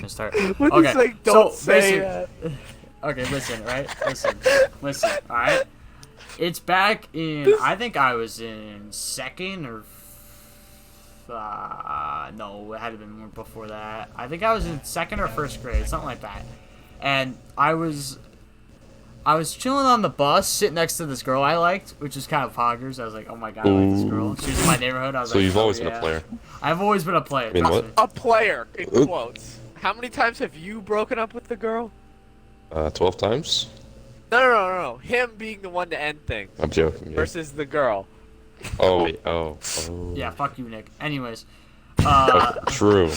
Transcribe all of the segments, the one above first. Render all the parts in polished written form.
gonna start. When Okay, he's like, don't so say basically, okay, listen, right? Listen, all right. It's back in. I think I was in second or. No, it had to been more before that. I think I was in second or first grade, something like that. And I was chilling on the bus, sitting next to this girl I liked, which is kind of poggers. I was like, oh my god, I like this girl. She was in my neighborhood. I was So like, you've oh, always yeah. been a player. I've always been a player. I mean, trust what? me. a player in quotes. How many times have you broken up with the girl? 12 times? No. Him being the one to end things I'm joking. Yeah. versus the girl. Oh. Yeah, fuck you, Nick. Anyways. True.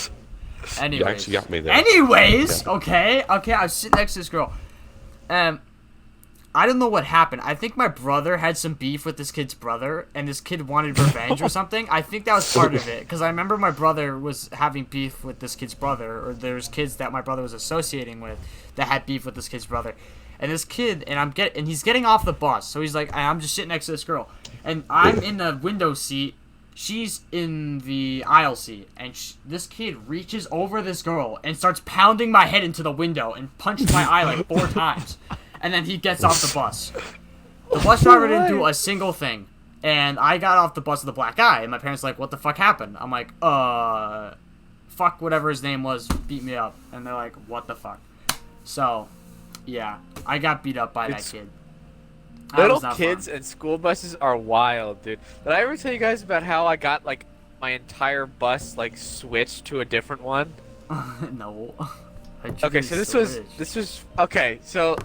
Anyways. You actually got me there. Anyways, Yeah. okay, I was sitting next to this girl. I don't know what happened. I think my brother had some beef with this kid's brother, and this kid wanted revenge or something. I think that was part of it, because I remember my brother was having beef with this kid's brother, or there's kids that my brother was associating with that had beef with this kid's brother. And this kid, and he's getting off the bus, so he's like, I'm just sitting next to this girl, and I'm in the window seat. She's in the aisle seat, and this kid reaches over this girl and starts pounding my head into the window and punched my eye like 4 times. And then he gets off the bus. The bus driver didn't do a single thing. And I got off the bus with a black eye, and my parents were like, what the fuck happened? I'm like, fuck whatever his name was, beat me up. And they're like, what the fuck? So, yeah, I got beat up by that kid. Little kids and school buses are wild, dude. Did I ever tell you guys about how I got like my entire bus like switched to a different one? No. Okay, so this was okay. So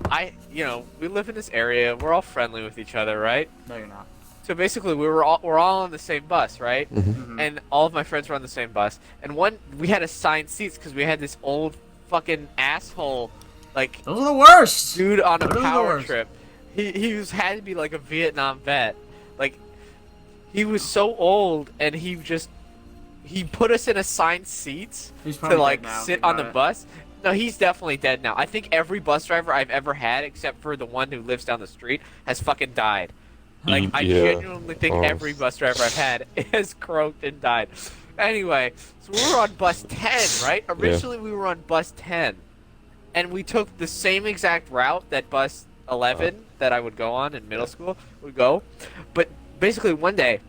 we live in this area. We're all friendly with each other, right? No, you're not. So basically, we're all on the same bus, right? Mm-hmm. And all of my friends were on the same bus. And we had assigned seats because we had this old fucking asshole, like Those are the worst. dude on a Those are the power worst. trip. Had to be like a Vietnam vet. Like he was so old, and he put us in assigned seats He's to probably like dead now, sit think on the about it. bus. No, he's definitely dead now. I think every bus driver I've ever had, except for the one who lives down the street, has fucking died. Like, I Yeah. genuinely think Oh. every bus driver I've had has croaked and died. Anyway, so we were on bus 10, right? Originally, we were on bus 10. And we took the same exact route that bus 11 that I would go on in middle school would go. But basically, one day,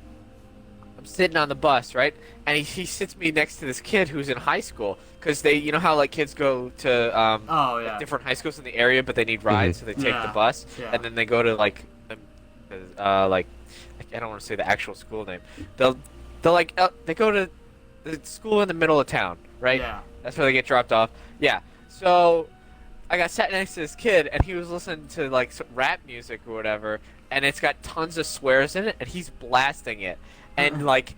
I'm sitting on the bus, right? And he sits me next to this kid who's in high school. Because you know how like kids go to like, different high schools in the area, but they need rides, so they take the bus, and then they go to like I don't want to say the actual school name. They go to the school in the middle of town, right? Yeah. That's where they get dropped off. Yeah. So I got sat next to this kid, and he was listening to like some rap music or whatever, and it's got tons of swears in it, and he's blasting it, and like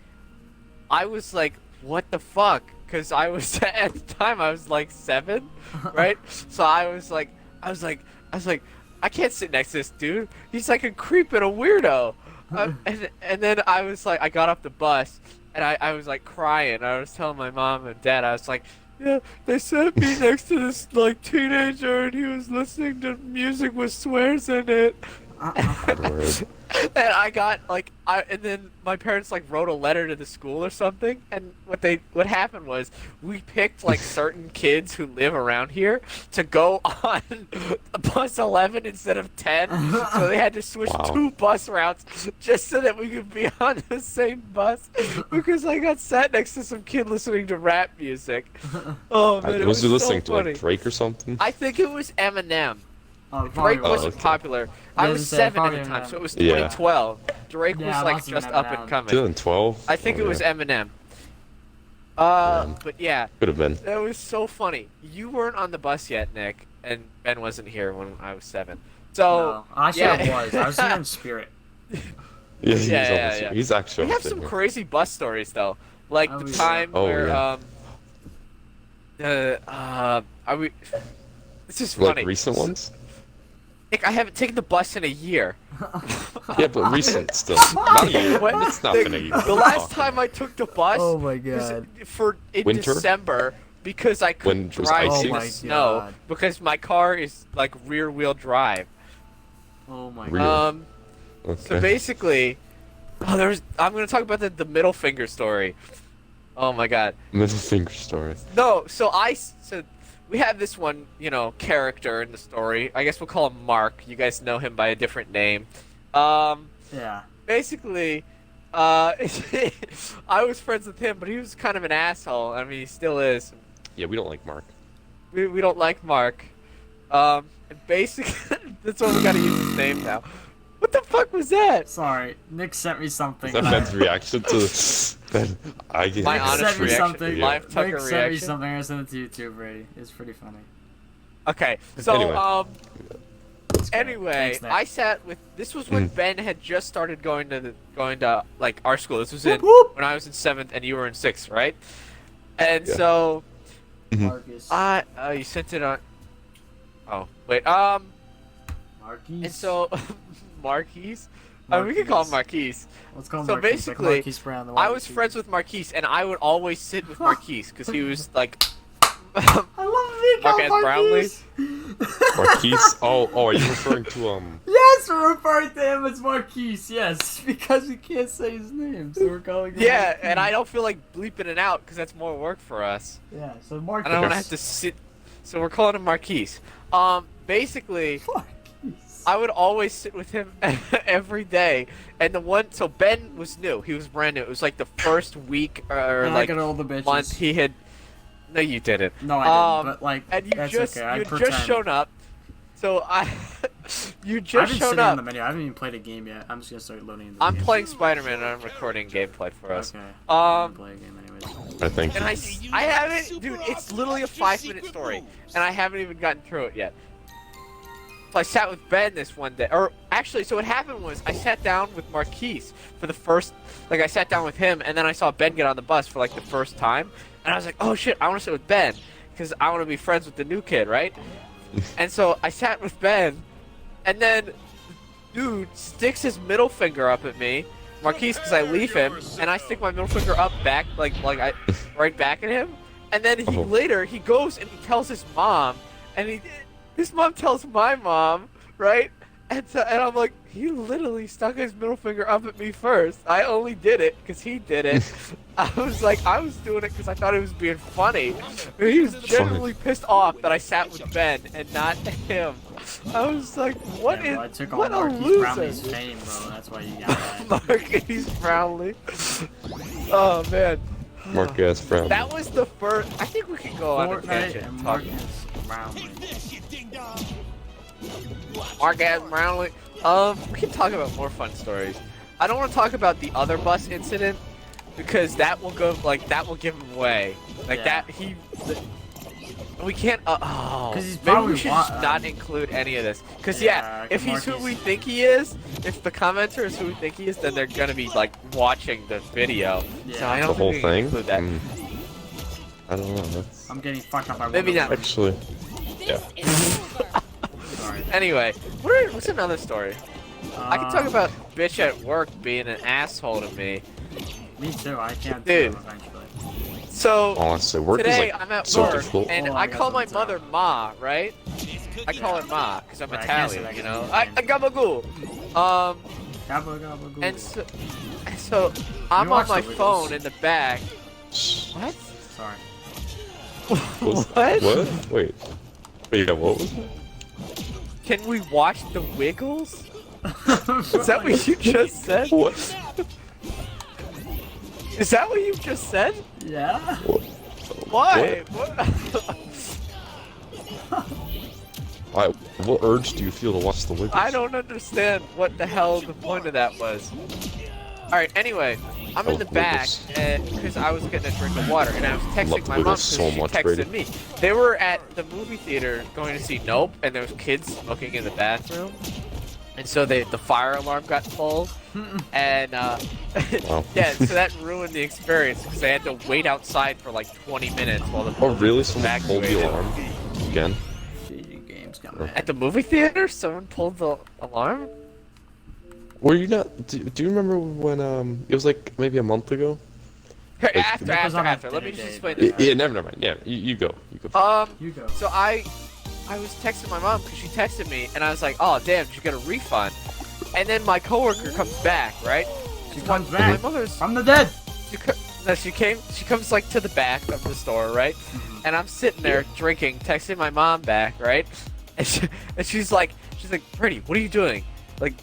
I was like, what the fuck? Because I was at the time I was like 7, right? So I was like, I can't sit next to this dude. He's like a creep and a weirdo. And then I was like, I got off the bus and I was like crying. I was telling my mom and dad, I was like, yeah, they sat me next to this like teenager and he was listening to music with swears in it. And I got like, and then my parents like wrote a letter to the school or something. And what happened was we picked like certain kids who live around here to go on bus 11 instead of 10. So they had to switch 2 bus routes just so that we could be on the same bus. Because I got sat next to some kid listening to rap music. Oh man, it was he so listening to funny. like Drake or something? I think it was Eminem. Oh, Drake probably wasn't okay. popular. I Yeah, was they 7 at probably the time, Eminem. so it was Yeah. 2012. Drake Yeah, was it like must have just been up Eminem. and coming. 2012? I think it was yeah. Eminem. But yeah, Could have been. that was so funny. You weren't on the bus yet, Nick, and Ben wasn't here when I was 7. So No, actually yeah. I was. I was here in spirit. Yeah, Yeah. He's actually We have up some there. crazy bus stories though, like Oh, the yeah. time Oh, where yeah. This is Like funny. recent ones? Nick, I haven't taken the bus in a year. Yeah, but recent still. Not you. When- It's not the, been a year. the last time I took the bus Oh my was god. in Winter? December because I couldn't When it was drive icy? in Oh the my snow God. because my car is like rear wheel drive. Oh my Really? god. So Okay. basically, I'm gonna talk about the middle finger story. Oh my god. Middle finger story. No, so we have this one, character in the story. I guess we'll call him Mark. You guys know him by a different name. Yeah. Basically, I was friends with him, but he was kind of an asshole. I mean, he still is. Yeah, we don't like Mark. We don't like Mark. And basically, that's why we gotta use his name now. What the fuck was that? Sorry, Nick sent me something. Is that Ben's reaction to Ben? I get My it. honest sent me reaction. something. Live Tucker Nick sent me reaction. something. I sent it to YouTube, Brady. It's pretty funny. Okay, so Anyway. Anyway, Thanks, Nick. I sat with. This was when Ben had just started going to like our school. This was Whoop, in whoop. when I was in 7th and you were in 6th, right? And Yeah. so Marcus. you sent it on. Oh wait, Marquise. and so Marquise. We can call him Marquise. Let's call him so Marquise. basically, like Marquise Brown, the I wide was receiver. friends with Marquise, and I would always sit with Marquise because he was like. I love Marquez Marquise. Marquise? Oh, are you referring to Yes, we're referring to him as Marquise. Yes, because we can't say his name, so we're calling him. Yeah, Marquise. and I don't feel like bleeping it out because that's more work for us. Yeah, so Marquise. I don't want to have to sit. So we're calling him Marquise. Basically, Marquise. I would always sit with him every day. And so Ben was new. He was brand new. It was like the first week or And like I got all the bitches. month he had. No, you didn't. No, I didn't. But like, And you that's just okay. I you'd pretend. just shown up. So you I've just been shown sitting on up. the menu. I haven't even played a game yet. I'm just gonna start loading. Into the I'm game. playing Spider-Man and I'm recording gameplay for us. Okay. I'm gonna Um, play a game anyways. I think. And I haven't, dude. It's literally a 5-minute story, and I haven't even gotten through it yet. So I sat with Ben this one day, or actually, so what happened was I sat down with Marquise for the first, like I sat down with him, and then I saw Ben get on the bus for like the first time, and I was like, oh shit, I want to sit with Ben, because I want to be friends with the new kid, right? And so I sat with Ben, and then, dude sticks his middle finger up at me, Marquise, because I leave him, and I stick my middle finger up back, right back at him, and then later he goes and he tells his mom, and his mom tells my mom, right? And I'm like, he literally stuck his middle finger up at me first. I only did it because he did it. I was doing it because I thought it was being funny. But he was genuinely pissed off that I sat with Ben and not him. I was like, what Yeah, well, I took all what a Marquise Brownlee's loser. fame, bro. That's why you got that. Marquise Brownlee. Oh man. Marquez Brown. That was the first. I think we could go on a Fortnite tangent. and and talk. Marcus Brownlee. Marquez Brownlee. We can talk about more fun stories. I don't want to talk about the other bus incident because that will give him away. Like Yeah. We can't. Oh, 'Cause he's maybe probably we should just not include any of this. Cause Yeah, if he's who Marquise- we think he is, if the commenter is who we think he is, then they're gonna be like watching the video. So Yeah. I The don't whole think we can thing? include that. I don't know. That's I'm getting fucked up by Maybe one of not. them. actually. Yeah. Sorry. Anyway, what's another story? I can talk about bitch at work being an asshole to me. Me too. I can't Dude. do it eventually. So Honestly, work today is like I'm at so work difficult. and Oh, I I got call my them mother too. Ma, right? I call her Ma because I'm Right, I can't say Italian, that you 'cause know. I'm I gabagool. Gabba gabba goo. And so I'm on watch my the Wiggles? phone in the back. What? Sorry. What? What? Wait, yeah, what was that? Can we watch the Wiggles? Is that what you just said? What? Is that what you just said? Yeah. Why? Why? What urge do you feel to watch the Wiggles? I don't understand what the hell the point of that was. Alright, anyway, I'm in the back because I was getting a drink of water and I was texting Love my mom Wiggles because so she much, texted Brady. me. They were at the movie theater going to see Nope and there was kids smoking in the bathroom. And so the fire alarm got pulled. And Wow. yeah, so that ruined the experience because they had to wait outside for like 20 minutes while the Oh, really? Someone pulled the evacuated. alarm again? GG games coming. At the movie theater, someone pulled the alarm? Were you not? Do you remember when it was like maybe a month ago? Here, Like- after, Nick was after, on a after. Let me dinner just date, explain but- this. Yeah, never mind. Yeah, you go. You go. You go. So I was texting my mom because she texted me, and I was like, "Oh damn, did you get a refund?" And then my coworker comes back, right? She And comes my back mother's from the dead. she co- No, she comes like to the back of the store, right? And I'm sitting there drinking, texting my mom back, right? And she's like, Brady, what are you doing? Like,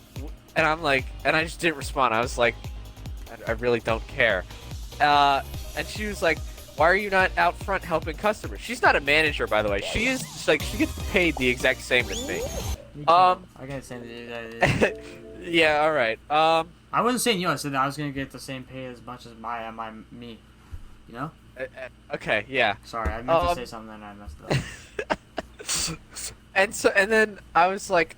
and I'm like, and I just didn't respond. I was like, I really don't care. And she was like, why are you not out front helping customers? She's not a manager, by the way. She is just, like, she gets paid the exact same as me. I gotta say that. Yeah, all right. I wasn't saying you. I said that I was gonna get the same pay as much as me. You know? Okay, yeah. Sorry, I meant to say something and I messed up. And then I was like,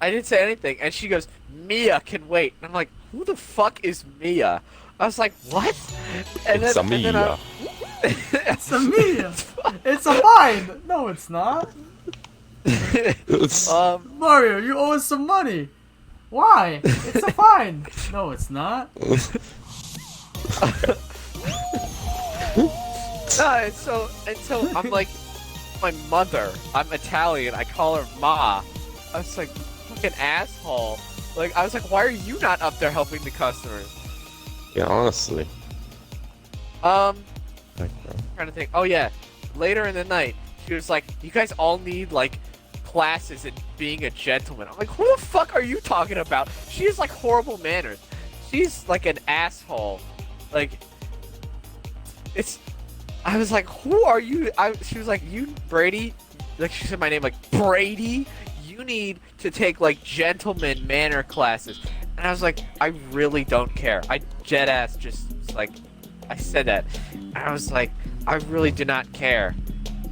I didn't say anything, and she goes, Mia can wait. And I'm like, who the fuck is Mia? I was like, what? And It's then, a Mia. It's a Mia. It's a fine. No, it's not. Mario, you owe us some money. Why? It's a fine. No, it's not. And so I'm like, my mother. I'm Italian. I call her Ma. I was like, fucking asshole. Like, I was like, why are you not up there helping the customers? Yeah, honestly. Trying to think. Oh yeah, later in the night, she was like, "You guys all need like classes in being a gentleman." I'm like, "Who the fuck are you talking about?" She has like horrible manners. She's like an asshole. Like, it's. I was like, "Who are you?" She was like, "You, Brady." Like, she said my name, like, Brady. You need to take like gentleman manner classes. And I was like, I really don't care. I dead ass just like, I said that. And I was like, I really do not care.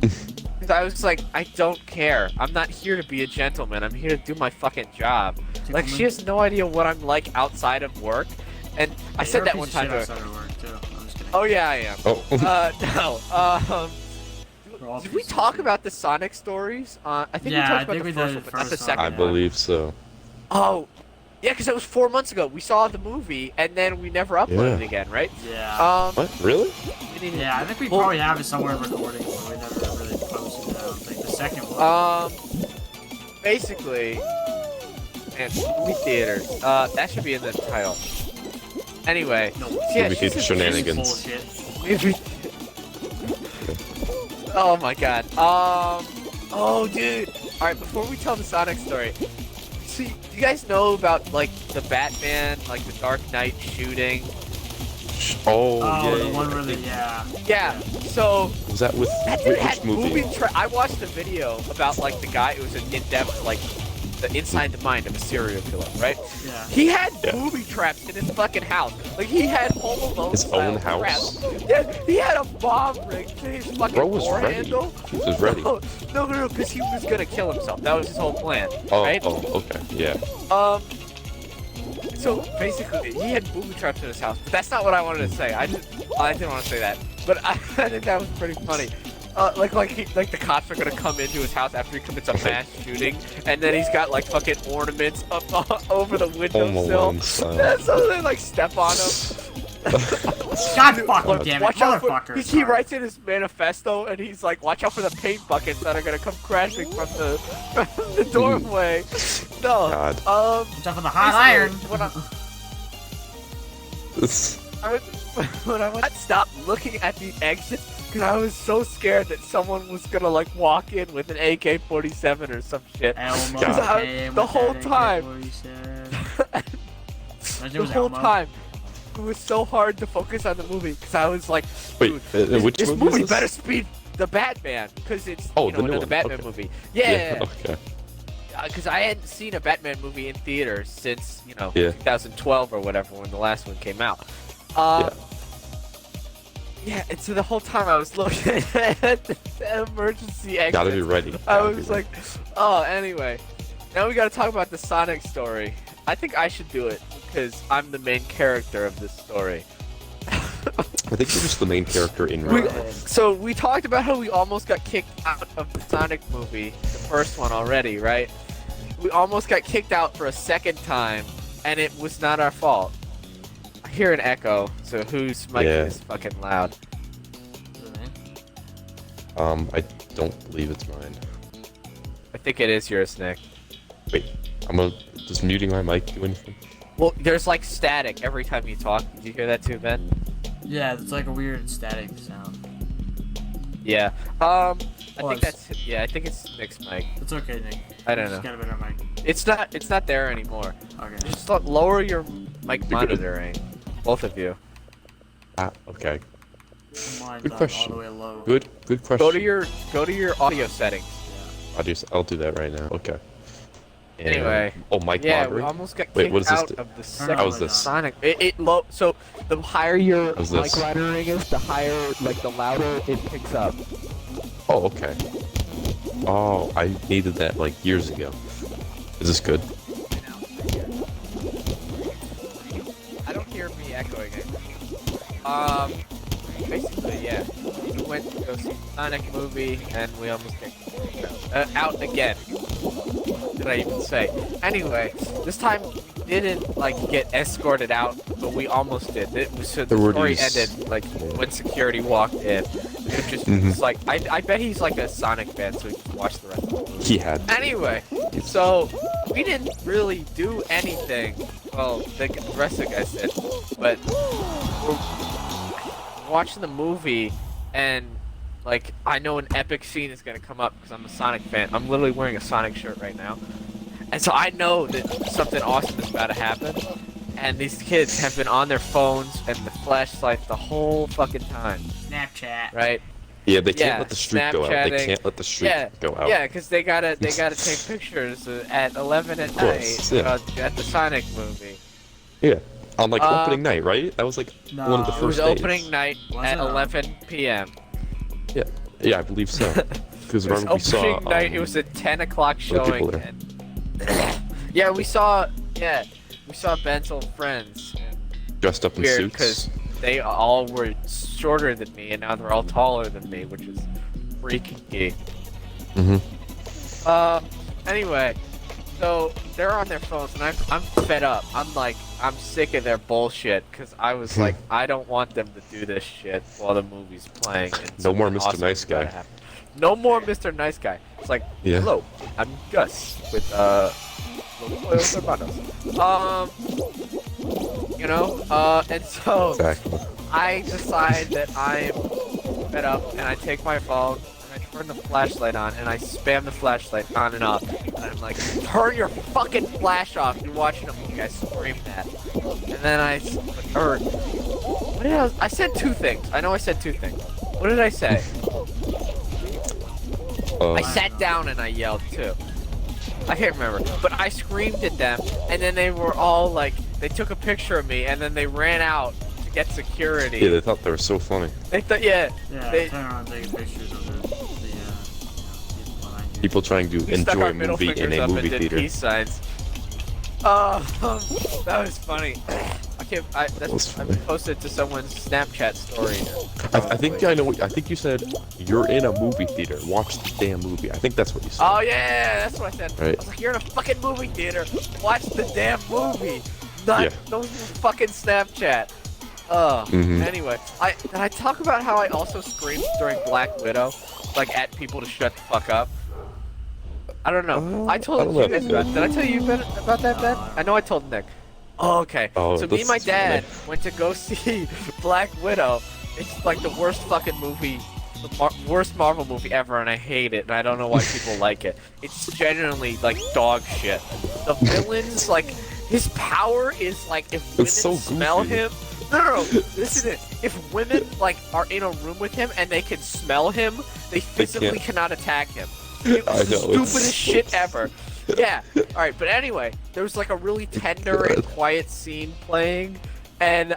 Because I was like, I don't care. I'm not here to be a gentleman. I'm here to do my fucking job. Like, she has no idea what I'm like outside of work. And I said that one time to her. Oh yeah, I am. Oh. No. Did we talk about the Sonic stories? I think we talked about the first one, but not the second. I believe so. Oh, yeah, because it was 4 months ago. We saw the movie, and then we never uploaded it again, right? Yeah. What? Really? Yeah, I think we probably have it somewhere recording, but we never really posted it. I don't think the second one. Basically, man, movie theaters. That should be in the title. Anyway, Movie theater Shenanigans. Oh my god. Oh dude. All right, before we tell the Sonic story. So you guys know about like the Batman, like the Dark Knight shooting? Oh, the yeah. one where the Yeah. So Was that with that dude which had movie? I watched a video about like the guy. It was an in-depth like the inside the mind of a serial killer, right? Yeah. He had booby traps in his fucking house. Like he had Home Alone His style own house? traps. Yeah, he had a bomb rig to his fucking Bro was door ready. handle. He was ready. No, because he was gonna kill himself. That was his whole plan, Oh, right? okay, yeah. So basically, he had booby traps in his house. But that's not what I wanted to say. I didn't want to say that. But I think that was pretty funny. Like the cops are gonna come into his house after he commits a mass shooting, and then he's got like fucking ornaments up over the windowsill. So they like step on him. God fucking damn it, Watch out motherfucker. He writes in his manifesto, and he's like, watch out for the paint buckets that are gonna come crashing from the doorway. No. God. Watch out for the hot iron. When I went to stop looking at the exit, because I was so scared that someone was gonna like walk in with an AK-47 or some shit. Elmo The whole time. The whole time. It was so hard to focus on the movie because I was like, Wait, which this movie movie is better this? speed the Batman because it's Oh, you know, the new another one. Batman Okay. movie. Yeah. Okay. Because I hadn't seen a Batman movie in theaters since Yeah. 2012 or whatever when the last one came out. Yeah, and so the whole time I was looking at the emergency exit. Gotta be ready. I was like, oh, anyway. Now we gotta talk about the Sonic story. I think I should do it because I'm the main character of this story. I think you're just the main character in real life. So we talked about how we almost got kicked out of the Sonic movie, the first one already, right? We almost got kicked out for a second time, and it was not our fault. I hear an echo, so whose mic is fucking loud? I don't believe it's mine. I think it is yours, Nick. Wait, just muting my mic do anything? Well, there's like static every time you talk. Did you hear that too, Ben? Yeah, it's like a weird static sound. Yeah. I Was. think it's Nick's mic. It's okay, Nick. I don't Just know. got a better mic. It's not there anymore. Okay. Just lower your mic monitoring, both of you. Okay. Mine's Good on question. all the way low. Good question. Go to your audio settings. I'll do that right now. Okay. And, Anyway. oh, mic Yeah, we monitoring? almost got Wait, kicked what does this out do? of the How second is this? Sonic. So the higher your How's mic this? monitoring is, the higher, like the louder it picks up. Oh, okay. Oh, I needed that like years ago. Is this good? I don't hear me echoing it. Basically, yeah. We went to go see the Sonic movie, and we almost got out again. What did I even say? Anyway, this time we didn't like get escorted out, but we almost did. So the There were story these- ended like when security walked in. It just was like I bet he's like a Sonic fan, so he just watched the rest of the movie. He had. Anyway, so we didn't really do anything. Well, the rest of the guys did, but we're watching the movie, and like I know an epic scene is gonna come up because I'm a Sonic fan. I'm literally wearing a Sonic shirt right now, and so I know that something awesome is about to happen. And these kids have been on their phones and the flashlight the whole fucking time, Snapchat. right? Yeah, they can't Yeah, let the streak go out. They Snapchatting. can't let the streak go out. Yeah, because they gotta take pictures at 11 at course, night yeah. at the Sonic movie. Yeah. On like Uh, opening night, right? That was like No, one of the it It was first days. opening night Was at it? 11 p.m. Yeah, I believe so. Because It was remember we saw. opening night. It was a 10 o'clock other people showing. there. And yeah, we saw Ben's old friends. Dressed up in Weird, suits. because they all were shorter than me, and now they're all taller than me, which is freaky. Anyway, so they're on their phones, and I'm fed up. I'm sick of their bullshit, because I was like, I don't want them to do this shit while the movie's playing. And No more something Mr. awesome Nice is about to Guy. happen. No more Mr. Nice Guy. It's like, Yeah. hello, I'm Gus with Los Hermanos. And so Exactly. I decide that I'm fed up, and I take my phone and I turn the flashlight on, and I spam the flashlight on and off, and I'm like, turn your fucking flash off! You're watching a movie. I scream that, and then I said two things. I know I said two things. What did I say? I sat down and I yelled too. I can't remember, but I screamed at them, and then they were all like, they took a picture of me, and then they ran out to get security. Yeah, they thought they were so funny. They thought, yeah. Yeah, They- turn around taking pictures of the people behind you. People trying to We stuck enjoy our a middle movie in fingers a up movie and did theater. peace signs. That was funny. was I funny. posted to someone's Snapchat story. I think I know. I think you said you're in a movie theater. Watch the damn movie. I think that's what you said. Oh yeah, that's what I said. Right. I was like, you're in a fucking movie theater. Watch the damn movie. Not Yeah. no fucking Snapchat. Mhm. Anyway, did I talk about how I also screamed during Black Widow, like at people to shut the fuck up? I don't know. I I told don't know you if guys you about. did. Did I tell you about that, Ben? I know I told Nick. Oh, okay. Oh, So me this and my is dad funny. went to go see Black Widow. It's like the worst fucking movie, the worst Marvel movie ever, and I hate it. And I don't know why people like it. It's genuinely like dog shit. The villains, like his power is like if women It's so smell goofy. him. No. Listen, if women like are in a room with him and they can smell him, they physically can't. cannot attack him. It I was the know, it's stupidest so shit ever. Yeah. All right, but anyway, there was like a really tender and quiet scene playing, and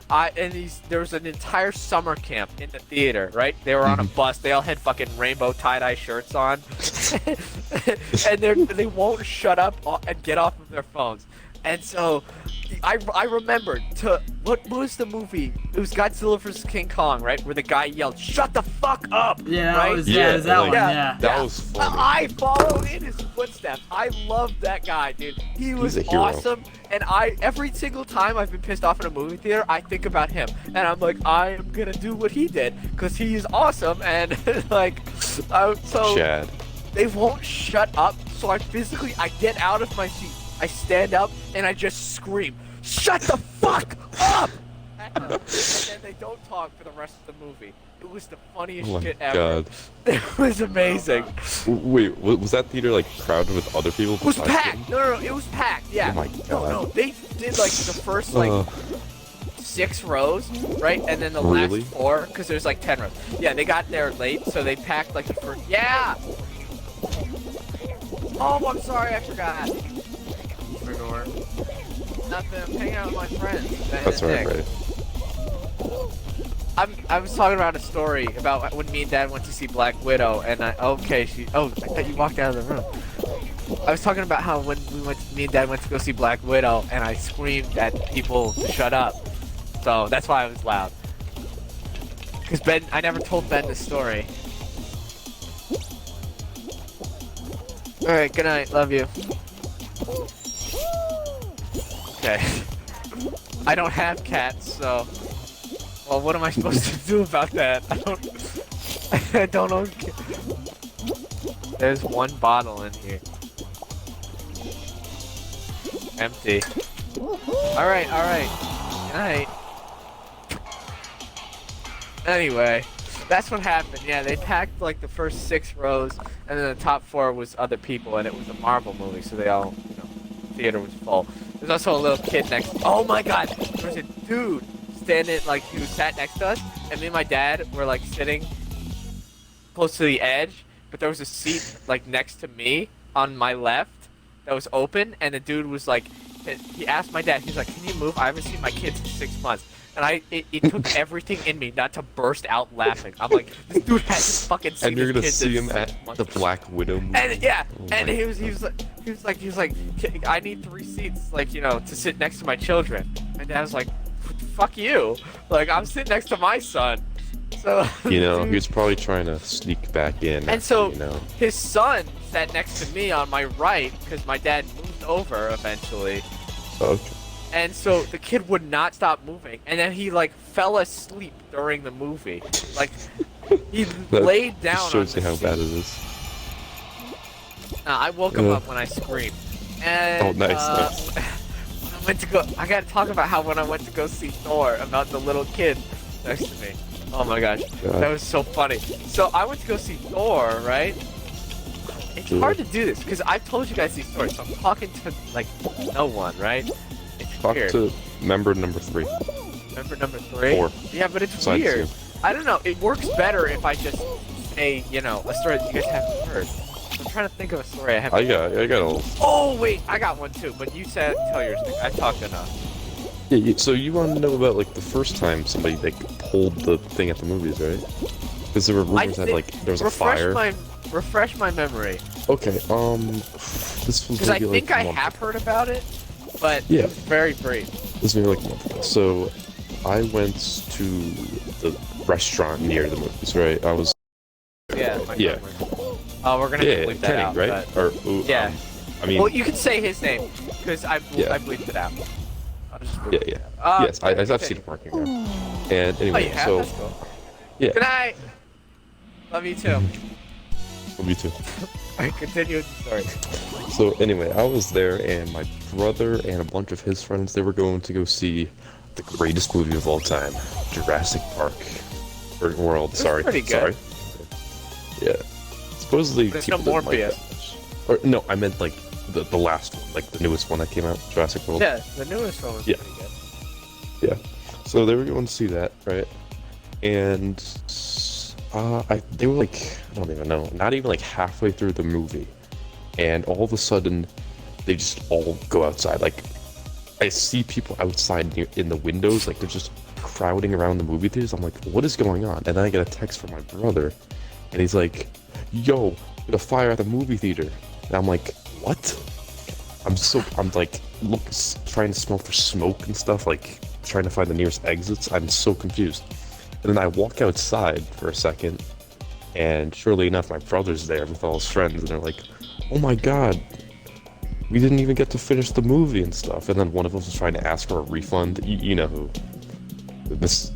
there was an entire summer camp in the theater. Right? They were on a bus. They all had fucking rainbow tie-dye shirts on, and they won't shut up and get off of their phones. And so, I remembered what was the movie? It was Godzilla vs King Kong, right? Where the guy yelled, "Shut the fuck up!" Yeah, right? that was, yeah, that like, one, yeah. That was funny. I follow in his footsteps. I love that guy, dude. He was a hero. awesome, and every single time I've been pissed off in a movie theater, I think about him, and I'm like, I am gonna do what he did because he is awesome, and like, so Chad. they won't shut up. So I get out of my seat, I stand up, and I just scream, "Shut the fuck up!" at and then they don't talk for the rest of the movie. It was the funniest Oh my shit ever. god. It was amazing. Wait, was that theater like crowded with other people? It was besides packed. them? No, it was packed. Yeah. Oh my god. No, they did like the first like 6 rows, right, and then the Really? last 4, because there's like 10 rows. Yeah, they got there late, so they packed like the first. Yeah. Oh, I'm sorry, I forgot. Nothing. I'm hanging out with my friends. Ben That's and right, Nick. right. I was talking about a story about when me and Dad went to see Black Widow, and I thought you walked out of the room. I was talking about how when me and Dad went to go see Black Widow, and I screamed at people to shut up. So that's why I was loud. Cause I never told Ben the story. All right, good night, love you. Okay. I don't have cats, so. Well, what am I supposed to do about that? I don't know. There's one bottle in here. Empty. Alright. Good night. Anyway, that's what happened. Yeah, they packed like the first 6 rows, and then the top 4 was other people, and it was a Marvel movie, so they all, theater was full. There's also a little kid next. Oh my god! There was a dude standing, like, who sat next to us, and me and my dad were like sitting close to the edge, but there was a seat like next to me on my left that was open, and the dude was like, he asked my dad, he's like, "Can you move? I haven't seen my kids in 6 months." And it took everything in me not to burst out laughing. I'm like, this dude hasn't fucking seen And you're his gonna kids see in him 6 at months. the Black Widow movie. And yeah, Oh and my he was like, I need 3 seats, like, to sit next to my children. My dad was like, fuck you, like, I'm sitting next to my son. So he was probably trying to sneak back in. And so after, his son sat next to me on my right because my dad moved over eventually. Okay. And so the kid would not stop moving, and then he like fell asleep during the movie. Like he That laid down. just shows on you the how seat. bad it is. I woke him up when I screamed. And, Oh, nice. when I gotta talk about how when I went to go see Thor, about the little kid next to me. Oh my gosh, God. that was so funny. So I went to go see Thor, right? It's hard to do this because I've told you guys these stories, so I'm talking to like no one, right? It's Talk weird. to member number 3. Member number 3? 4. Yeah, but it's Besides weird. you. I don't know. It works better if I just say, a story that you guys haven't heard. I'm trying to think of a story I haven't. I got a. Oh wait, I got one too. But you said tell yours. I talked enough. Yeah, so you want to know about like the first time somebody like pulled the thing at the movies, right? Because there were rumors that like there was a fire. Refresh my memory. Okay, this was Because I maybe think like I a month have heard about it, but Yeah. it was very brief. This was maybe like a month ago. So I went to the restaurant near the movies, right? I was Yeah. my Yeah. memory. Oh, we're gonna yeah, bleep that Kenny, out, right? but- Or Yeah. I mean, Well, you can say his name because I Yeah. bleeped it out. I'll just bleep yeah, it yeah. out. Yes, I've continue. seen a parking lot. And Oh, anyway, you have? so That's cool. yeah, Good night. Love you too. me too. Alright, continue with the story. So anyway, I was there, and my brother and a bunch of his friends, they were going to go see the greatest movie of all time, Jurassic Park. Or World, was sorry. pretty good. Sorry. Yeah. Supposedly There's people no didn't like Morpheus. that much. Or no, I meant like the last one, like the newest one that came out, Jurassic World. Yeah, the newest one was Yeah. pretty good. So they were going to see that, right? And they were like, I don't even know, not even like halfway through the movie, and all of a sudden, they just all go outside. Like, I see people outside in the windows, like they're just crowding around the movie theaters. I'm like, what is going on? And then I get a text from my brother, and he's like, "Yo, there's a fire at the movie theater." And I'm like, "What?" I'm like, trying to smell for smoke and stuff, like trying to find the nearest exits. I'm so confused. And then I walk outside for a second, and surely enough, my brother's there with all his friends, and they're like, "Oh my god, we didn't even get to finish the movie and stuff." And then one of us was trying to ask for a refund. You know who?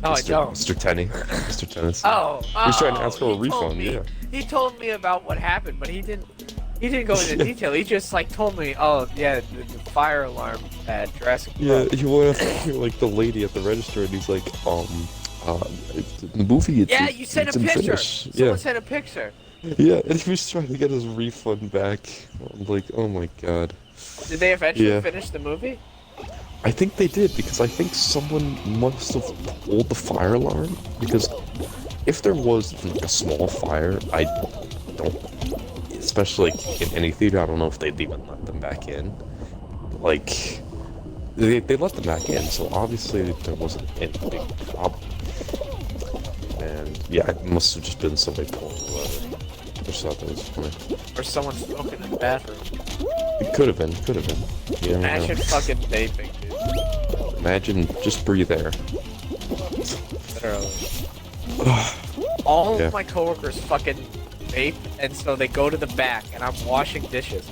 Oh, I don't. Mr. Tenney. Mr. Tennis. Oh, He's trying to ask for a he told refund, me- yeah. He told me about what happened, but he didn't. He didn't go into detail. He just like told me, oh yeah, the fire alarm at Jurassic Park. Yeah, he went after like the lady at the register, and he's like, the movie. Yeah, you sent a didn't picture. finish. Someone sent a picture. Yeah, and he was trying to get his refund back. I'm like, oh my god. Did they eventually Yeah. finish the movie? I think they did because I think someone must have pulled the fire alarm because if there was like a small fire, I don't, especially like, in any theater, I don't know if they'd even let them back in. Like, they let them back in, so obviously there wasn't any big problem. And yeah, it must have just been somebody pulling the lever. I just thought that was funny. Or someone smoking in the bathroom? It could have been, You never know. Imagine fucking vaping, dude. Imagine just breathe air. Literally. All Yeah. of my coworkers fucking vape, and so they go to the back, and I'm washing dishes.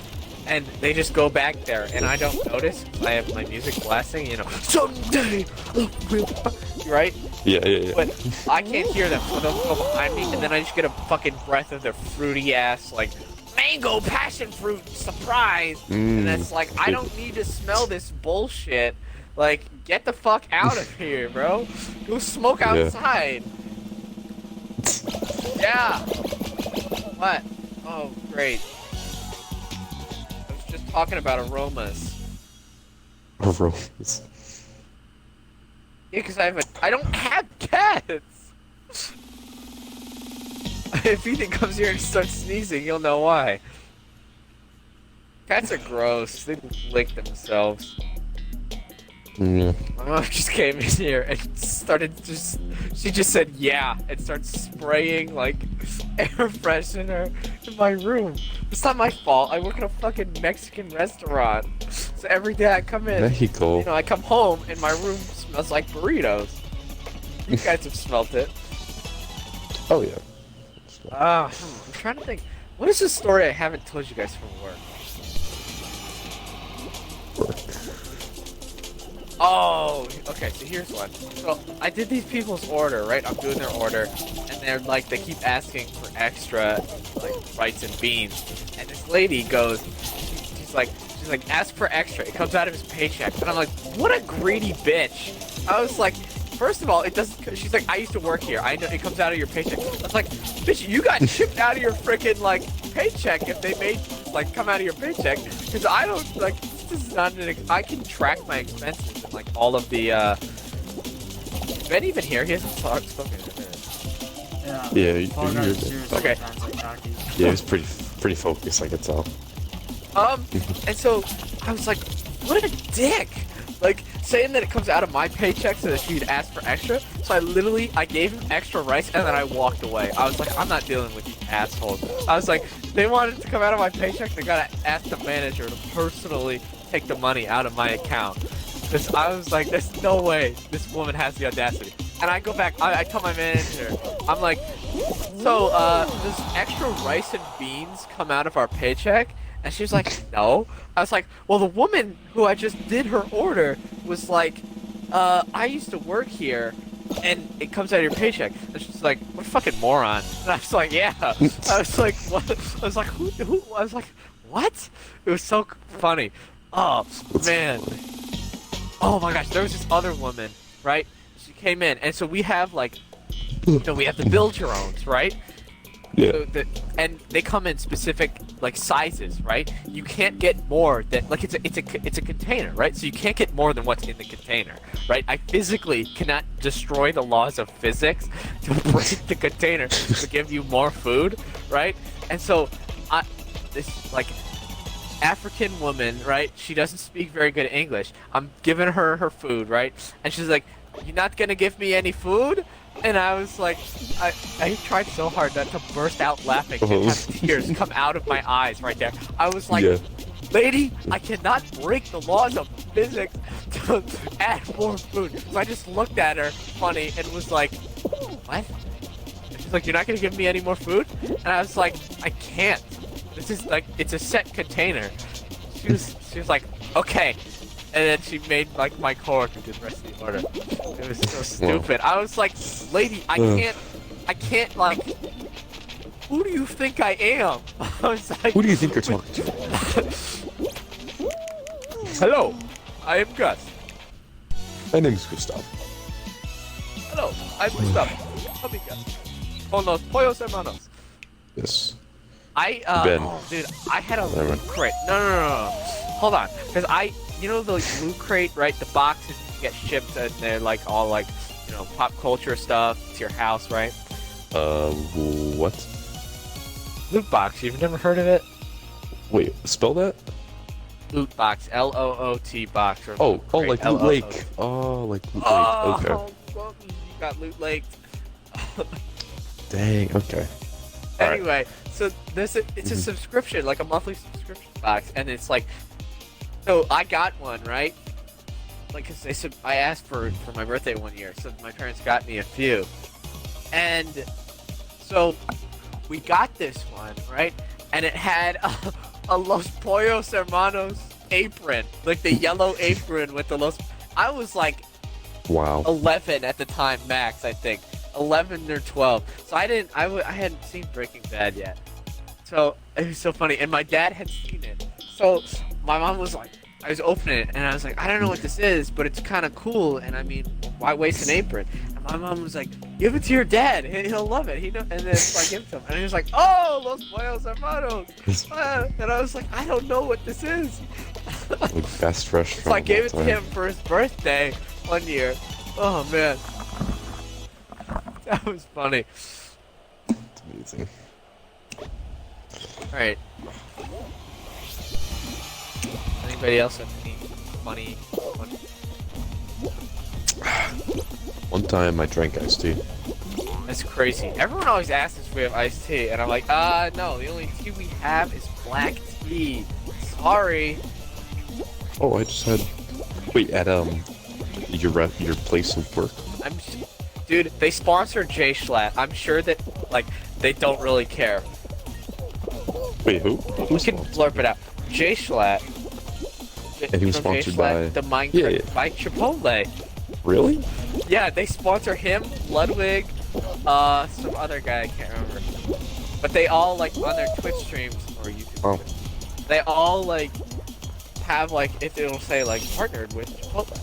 And they just go back there, and I don't notice. I have my music blasting, you know. Someday, right? Yeah. But I can't hear them, so they'll go behind me, and then I just get a fucking breath of their fruity ass, like, mango passion fruit surprise. And that's like, I don't need to smell this bullshit. Like, get the fuck out of here, bro. Go smoke outside. Yeah. What? Oh, great. I was just talking about aromas. Aromas. Yeah, because I don't have cats. If Ethan comes here and starts sneezing, you'll know why. Cats are gross. They lick themselves. Yeah. My mom just came in here and started she just said yeah and started spraying like air freshener in my room. It's not my fault. I work in a fucking Mexican restaurant. So every day I come in, Mexico. you know, I come home and my room smells like burritos. You guys have smelt it. Oh yeah. I'm trying to think. What is the story I haven't told you guys from work? Oh, okay, so here's one. So, I did these people's order, right? I'm doing their order, and they're like, they keep asking for extra, like, rice and beans. And this lady goes, she's like, ask for extra. It comes out of his paycheck. And I'm like, what a greedy bitch. I was like, first of all, it doesn't, she's like, I used to work here. I know it comes out of your paycheck. I was like, bitch, you got shipped out of your freaking, like, paycheck if they made, like, come out of your paycheck. Because I don't, like, this is not I can track my expenses and like all of the is Ben even here? He hasn't spoken in a minute. Yeah, Paul got you're a series Okay. of events like hockey. Yeah, he's pretty focused, I could tell. And so I was like, what a dick! Like saying that it comes out of my paycheck so that she'd ask for extra. So I gave him extra rice and then I walked away. I was like, I'm not dealing with these assholes. I was like, they wanted it to come out of my paycheck, they gotta ask the manager to personally take the money out of my account. Because I was like, there's no way this woman has the audacity. And I go back, I tell my manager, I'm like, so, does extra rice and beans come out of our paycheck? And she was like, no. I was like, well, the woman who I just did her order was like, I used to work here, and it comes out of your paycheck. And she's like, what a fucking moron. And I was like, yeah. I was like, what? I was like, who? I was like, what? It was so funny. Oh, man. Oh my gosh, there was this other woman, right? She came in, and so we have, like, you know, we have the build your owns, right? Yeah. So and they come in specific like sizes, right? You can't get more than like it's a container, right? So you can't get more than what's in the container, right? I physically cannot destroy the laws of physics to break the container to give you more food, right? And so this like African woman, right? She doesn't speak very good English. I'm giving her her food, right? And she's like, "You're not gonna give me any food?" And I was like, I tried so hard not to burst out laughing and have tears come out of my eyes right there. I was like, lady, I cannot break the laws of physics to add more food. So I just looked at her funny and was like, what? And she's like, you're not gonna give me any more food? And I was like, I can't. This is like, it's a set container. She was like, okay. And then she made like my coworker do the rest of the order. It was so stupid. I was like, lady, I can't like, who do you think I am? I was like, Who do you think you're talking to? hello, I am Gus. My name's Gustav. Hello, I'm Gustav. Call me Gus. Con los pollos hermanos. Yes. Ben. Dude, I had a Never loot mind. crate. No. Hold on, because you know the loot crate, right? The boxes you get shipped and they're like all like, you know, pop culture stuff to your house, right? What? Loot box. You've never heard of it? Wait, spell that? Loot box. Loot box. Or Oh, loot oh, crate, like Loot L-O-O-T. Lake. Oh, like Loot Oh, Lake. Okay. well, you got loot lake. Dang. Okay. All right. Anyway, so it's a subscription, like a monthly subscription box, and it's like, so I got one, right? Like, 'cause they said I asked for my birthday one year, so my parents got me a few, and so we got this one, right? And it had a Los Pollos Hermanos apron, like the yellow apron with the Los. I was like Wow. 11 at the time, max, I think. 11 or 12. So I hadn't seen Breaking Bad yet. So it was so funny, and my dad had seen it. So my mom was like, I was opening it, and I was like, I don't know what this is, but it's kind of cool, and I mean, why waste an apron? And my mom was like, give it to your dad, he'll love it. And then so I give it to him, and he was like, oh, Los Pollos Hermanos. And I was like, I don't know what this is. Like fast fresh. So I gave it to him for his birthday one year. Oh man, that was funny. It's amazing. All right. Anybody else have any funny? One time I drank iced tea. That's crazy. Everyone always asks us if we have iced tea, and I'm like, no. The only tea we have is black tea. Sorry. Oh, I just had. Wait, at your place of work. Dude, they sponsor J Schlatt. I'm sure that like they don't really care. Wait, who? We can blurb it out. J Schlatt. And he was You know Jay sponsored Schlatt, by. the Minecraft Yeah. by Chipotle. Really? Yeah, they sponsor him, Ludwig, some other guy I can't remember. But they all like on their Twitch streams or YouTube. Oh. They all like have like if it'll say like partnered with Chipotle.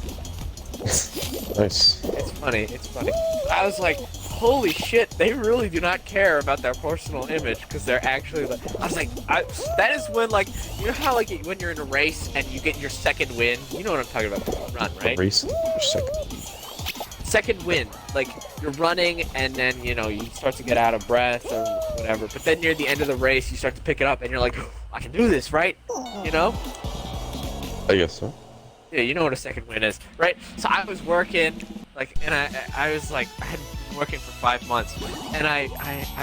Nice. It's funny. It's funny. I was like, holy shit, they really do not care about their personal image because they're actually like. I was like, that is when like you know how like when you're in a race and you get your second win. You know what I'm talking about? Run, right? Race. Your second. Second win, like you're running and then you know you start to get out of breath or whatever, but then near the end of the race you start to pick it up and you're like, I can do this, right? You know? I guess so. Yeah, you know what a second win is, right? So I was working, like, and I was like, I had been working for 5 months, and I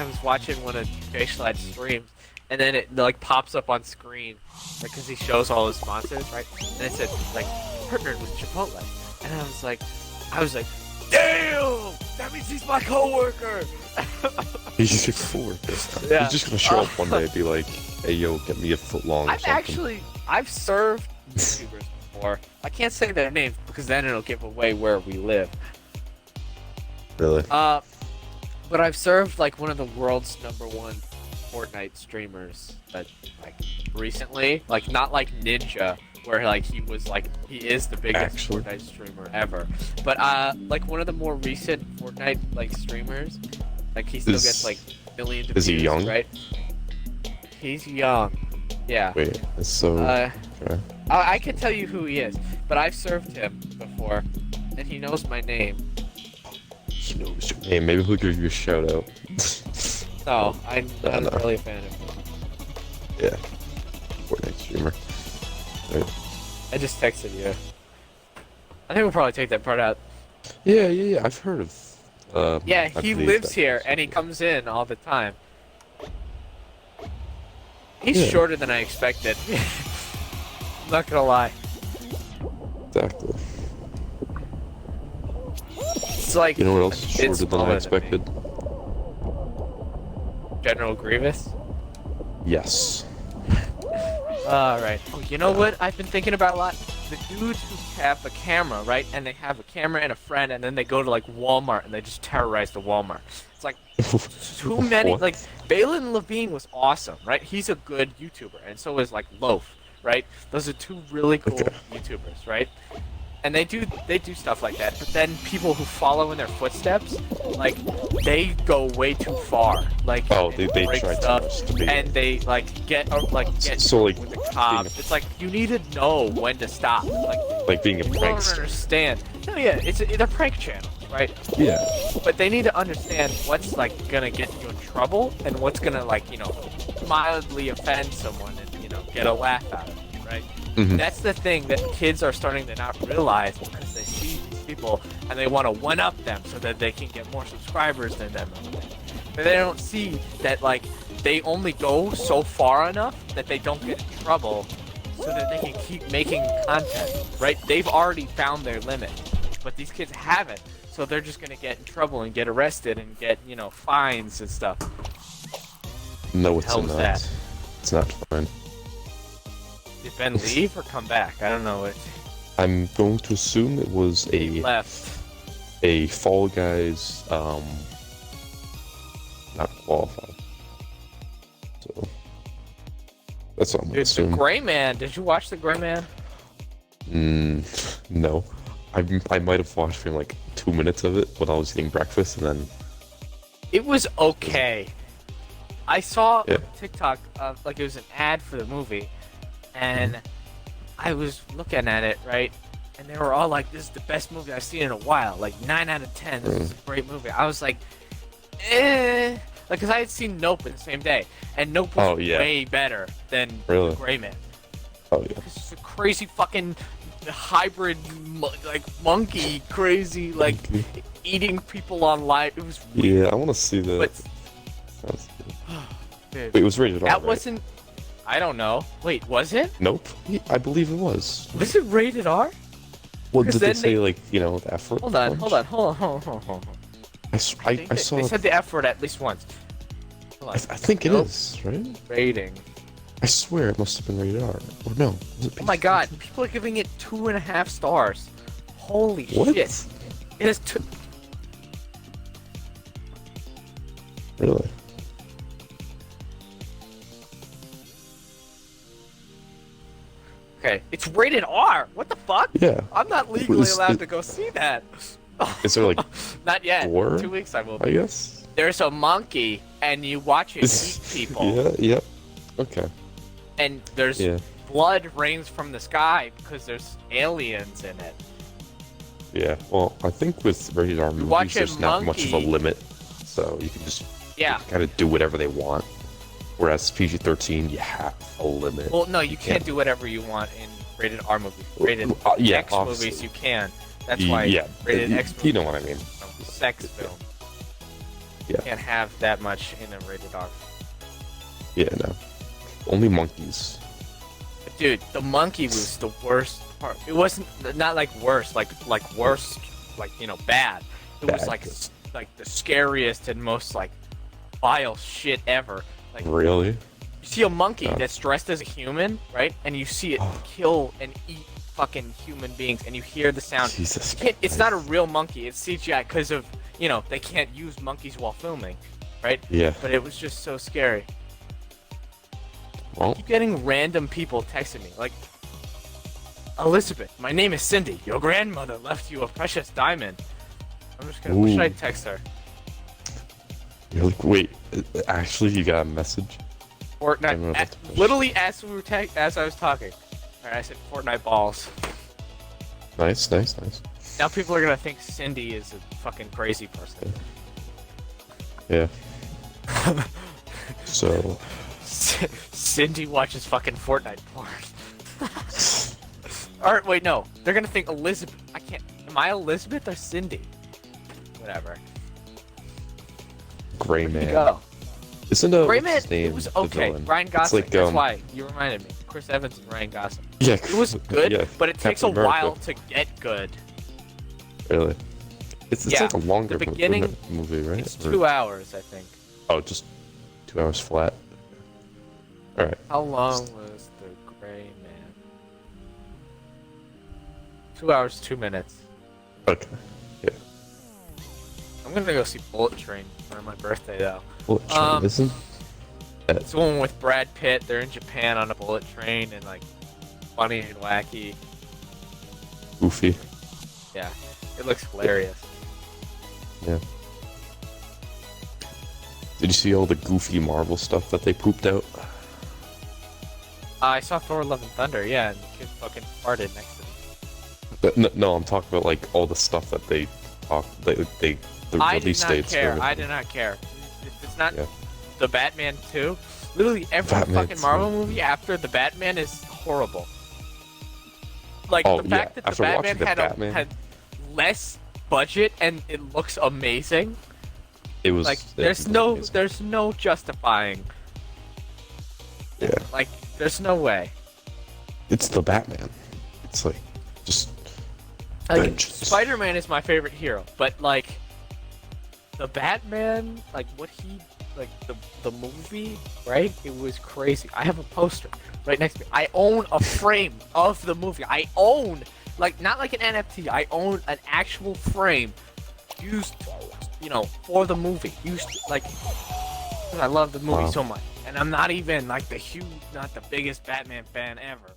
was watching one of Jay Schlatt's streams, and then it like pops up on screen, like, cause he shows all his sponsors, right? And it said like partnered with Chipotle, and I was like, damn, that means he's my coworker. He's your coworker. Yeah. He's just gonna show up one day and be like, "Hey, yo, get me a foot long." Or something. I've served YouTubers before. I can't say their names because then it'll give away where we live. Really? But I've served like one of the world's #1 Fortnite streamers, that like recently, like not like Ninja, where like he is the biggest Actually. Fortnite streamer ever, but like one of the more recent Fortnite like streamers, like he still gets like millions of is he views, young? right? He's young. Yeah. Wait, it's so. Okay. I can tell you who he is, but I've served him before, and he knows my name. He knows your name. Maybe he'll give you a shout out. No, I'm not No. really a fan of him. Yeah. Fortnite streamer. Right. I just texted you. I think we'll probably take that part out. Yeah. I've heard of. Yeah, I he believe lives that. here, and he comes in all the time. He's Yeah. shorter than I expected. I'm not gonna lie. Exactly. It's like You know what else is a bit shorter than smaller I me. expected? General Grievous? Yes. Alright. Oh, you know what I've been thinking about a lot? the dudes who have a camera, right? And they have a camera and a friend, and then they go to like Walmart and they just terrorize the Walmart. It's like too many. What? Like Balin Levine was awesome, right? He's a good YouTuber, and so is like Loaf, right? Those are two really cool YouTubers, right? And they do stuff like that. But then people who follow in their footsteps, like they go way too far. Like they break try stuff, to be, and they like get so like with the cops. It's like you need to know when to stop. like being a People don't prankster. understand. No, yeah, they're prank channels, right? Yeah. But they need to understand what's like gonna get you in trouble and what's gonna like mildly offend someone and get a laugh out of it, right? Mhm. That's the thing that kids are starting to not realize because they see these people and they want to one-up them so that they can get more subscribers than them. But they don't see that like they only go so far enough that they don't get in trouble so that they can keep making content, right? They've already found their limit, but these kids haven't, so they're just gonna get in trouble and get arrested and get fines and stuff. No, it's Hell was not. that? It's not fine. Did Ben leave or come back? I don't know. It I'm going to assume it was left. a Fall Guys not qualified. So that's what I'm gonna Dude, the assume. Gray Man. Did you watch the Gray Man? No. I might have watched for like 2 minutes of it when I was eating breakfast, and then It was okay. I saw Yeah. on TikTok like it was an ad for the movie, and I was looking at it, right? And they were all like, "This is the best movie I've seen in a while. Like 9 out of 10. This is a great movie." I was like, like, because I had seen Nope in the same day, and Nope was way better than Really? The Gray Man. oh yeah. This is a crazy fucking hybrid, like monkey, crazy, like eating people on live. It was weird. Yeah, I want to see that. But Sounds good. dude, Wait, it was rated R, that right? wasn't. I don't know. Wait, was it? Nope. Yeah, I believe it was. Was it rated R? Well, Because did they then say they- like the F word? Hold on, bunch? hold on, hold on. I They saw. said the F word at least once. Hold on. I think it Nope. is right. Rating. I swear it must have been rated R. Or no? Was it Oh my PG-13? god, people are giving it 2.5 stars. Holy What? shit. It is two. Really? Okay, it's rated R. What the fuck? Yeah. I'm not legally Is- allowed is- to go see that. Is there like Not yet. gore? 2 weeks I will I be. guess. There's a monkey, and you watch it eat people, Yeah. Yep. Okay. and there's Yeah. blood rains from the sky because there's aliens in it. Yeah. Well, I think with rated R watch movies, a there's not much of a monkey- limit, so you can just Yeah. kind of do whatever they want. Whereas PG-13, you have a limit. Well, no, you can't Yeah. do whatever you want in rated R movies. Rated Yeah, X obviously. movies you can. That's why Yeah. rated X movies You know what I mean. are sex film. Yeah. You can't have that much in a rated R. Yeah. No. Only monkeys. But dude, the monkey was the worst part. It wasn't not like worse, like worse, like bad. It was Bad. like the scariest and most like vile shit ever. Like Really? you see a monkey Yeah. that's dressed as a human, right? And you see it kill and eat fucking human beings, and you hear the sound. Jesus. It's not a real monkey. It's CGI because of they can't use monkeys while filming, right? Yeah. But it was just so scary. Well, Keep getting random people texting me like, Elizabeth, my name is Cindy. Your grandmother left you a precious diamond. I'm just gonna. What should I Ooh. text her? you're like, wait. Actually, you got a message? Fortnite. don't know about the push. Literally as as I was talking. Alright, I said Fortnite balls. Nice. Nice. Nice. Now people are gonna think Cindy is a fucking crazy person. Yeah. So. Cindy watches fucking Fortnite porn. Alright, wait, no. They're gonna think Elizabeth. I can't. Am I Elizabeth or Cindy? Whatever. Gray Where'd Man. you go? Isn't Gray what's Man, his name, it was the okay. villain? Ryan It's Gosling, like, that's why you reminded me. Chris Evans and Ryan Gosling. Yeah. It was good, yeah, but it takes a Captain America. while to get good. Really? It's Yeah, like a longer the beginning- movie, right? It's Or- 2 hours, I think. Oh, just 2 hours flat. All right. How long was the Gray Man? 2 hours, 2 minutes. Okay. Yeah. I'm gonna go see Bullet Train for my birthday though. Well, isn't that It's the one with Brad Pitt. They're in Japan on a bullet train and like funny and wacky. goofy? Yeah, it looks hilarious. Yeah. Did you see all the goofy Marvel stuff that they pooped out? I saw Thor: Love and Thunder. Yeah, and the kid fucking farted next to me. But no, I'm talking about like all the stuff that they the I release did not dates. care. for I everything. did not care. If it's not Yeah. the Batman 2, literally every Batman fucking 2. Marvel movie after the Batman is horrible. Like Oh, the yeah, fact that the after Batman watching the had Batman- had less budget and it looks amazing. It was Like it was amazing. there's no justifying. Yeah. Like there's no way. It's the Batman. It's like just Like vengeance. Spider-Man is my favorite hero, but like the Batman, like what he like the movie, right? It was crazy. I have a poster right next to me. I own a frame of the movie. I own like not like an NFT. I own an actual frame used, for the movie. Used like 'cause I love the movie Wow. so much, and I'm not even like not the biggest Batman fan ever.